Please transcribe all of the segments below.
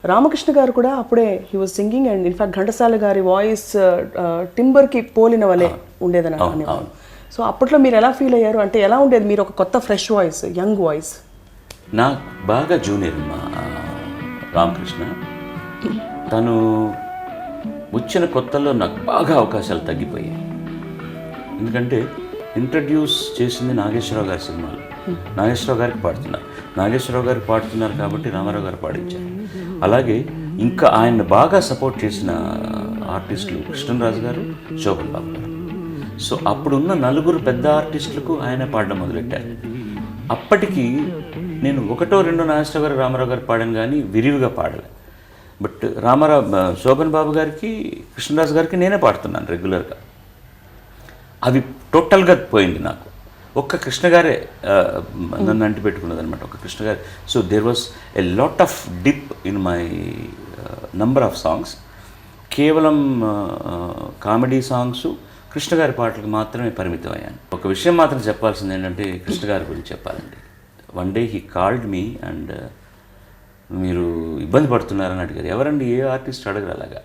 రామకృష్ణ గారు కూడా అప్పుడే he was singing and in fact Ghantasala గారి వాయిస్ టింబర్కి పోలిన వలె ఉండేదని అనేవారు. సో అప్పట్లో మీరు ఎలా ఫీల్ అయ్యారు? అంటే ఎలా ఉండేది మీరు ఒక కొత్త ఫ్రెష్ వాయిస్, యంగ్ వాయిస్? నాకు బాగా జూనియర్ మా రామకృష్ణ. తను వచ్చిన కొత్తలో నాకు బాగా అవకాశాలు తగ్గిపోయాయి. ఎందుకంటే ఇంట్రడ్యూస్ చేసింది నాగేశ్వరరావు గారి సినిమాలు. నాగేశ్వరరావు గారికి పాడుతున్నారు, నాగేశ్వరరావు గారికి పాడుతున్నారు కాబట్టి రామారావు గారు పాడించారు. అలాగే ఇంకా ఆయన బాగా సపోర్ట్ చేసిన ఆర్టిస్టులు కృష్ణరాజు గారు, శోభన్ బాబు గారు. సో అప్పుడున్న నలుగురు పెద్ద ఆర్టిస్టులకు ఆయన పాడడం మొదలెట్టారు. అప్పటికి నేను ఒకటో రెండో నాగేశ్వరరావు గారు, రామారావు గారు పాడాను కానీ విరివిగా పాడలే. బట్ శోభన్ బాబు గారికి, కృష్ణరాజు గారికి నేనే పాడుతున్నాను రెగ్యులర్గా. అవి టోటల్గా పోయింది నాకు. ఒక్క కృష్ణ గారే నన్ను అంటి పెట్టుకున్నది అనమాట, ఒక కృష్ణ గారు. So there was a lot of dip in my number of songs. కేవలం కామెడీ సాంగ్స్, కృష్ణ గారి పాటలకు మాత్రమే పరిమితం అయ్యాను. ఒక విషయం మాత్రం చెప్పాల్సింది ఏంటంటే కృష్ణ గారి గురించి చెప్పాలండి. One day he called me and మీరు ఇబ్బంది పడుతున్నారని అడిగారు. ఎవరండి, ఏ ఆర్టిస్ట్ అడగరు అలాగా.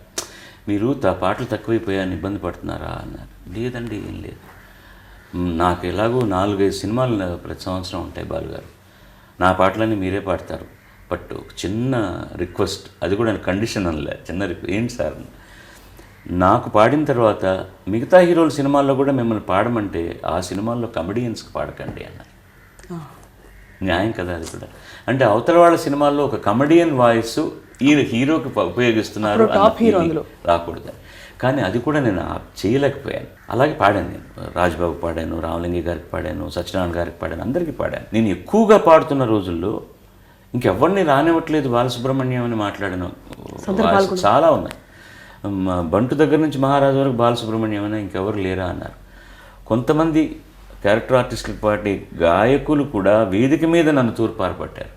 మీరు పాటలు తక్కువైపోయాయని ఇబ్బంది పడుతున్నారా అన్నారు. లేదండి, ఏం లేదు. నాకు ఎలాగో 4-5 సినిమాలు ప్రతి సంవత్సరం ఉంటాయి బాలుగారు, నా పాటలన్నీ మీరే పాడతారు. బట్ ఒక చిన్న రిక్వెస్ట్, అది కూడా కండిషన్ అనలే, చిన్న రిక్వెస్ట్. ఏంటి సార్, నాకు పాడిన తర్వాత మిగతా హీరోల సినిమాల్లో కూడా మిమ్మల్ని పాడమంటే ఆ సినిమాల్లో కమెడియన్స్కి పాడకండి అన్నారు. న్యాయం కదా అది కూడా. అంటే అవతల వాళ్ళ సినిమాల్లో ఒక కమెడియన్ వాయిస్ ఈ హీరోకి ఉపయోగిస్తున్నారు, రాకూడదు. కానీ అది కూడా నేను చేయలేకపోయాను. అలాగే పాడాను. నేను రాజ్బాబు పాడాను, రామలింగి గారికి పాడాను, సత్యనారాయణ గారికి పాడాను, అందరికీ పాడాను. నేను ఎక్కువగా పాడుతున్న రోజుల్లో ఇంకెవరిని రానివ్వట్లేదు బాలసుబ్రహ్మణ్యం అని మాట్లాడాను. చాలా ఉన్నాయి. బంటు దగ్గర నుంచి మహారాజు వరకు బాలసుబ్రహ్మణ్యం అని, ఇంకెవరు లేరా అన్నారు. కొంతమంది క్యారెక్టర్ ఆర్టిస్టులకు పాటే గాయకులు కూడా వేదిక మీద నన్ను తూర్పారు పట్టారు.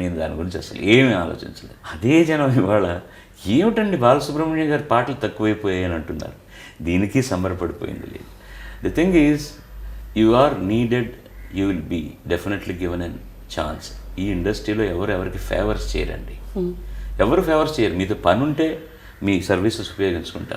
నేను దాని గురించి అసలు ఏమీ ఆలోచించలేదు. అదే జనం ఇవాళ ఏమిటండి బాలసుబ్రహ్మణ్యం గారి పాటలు తక్కువైపోయాయి అని అంటున్నారు. దీనికి సంబరపడిపోయింది లేదు. The thing is, you are needed, you will be definitely given an chance. ఈ ఇండస్ట్రీలో ఎవరికి ఫేవర్స్ చేయరండి, ఎవరు ఫేవర్స్ చేయరు. మీతో పని ఉంటే మీ సర్వీసెస్ ఉపయోగించుకుంటారు.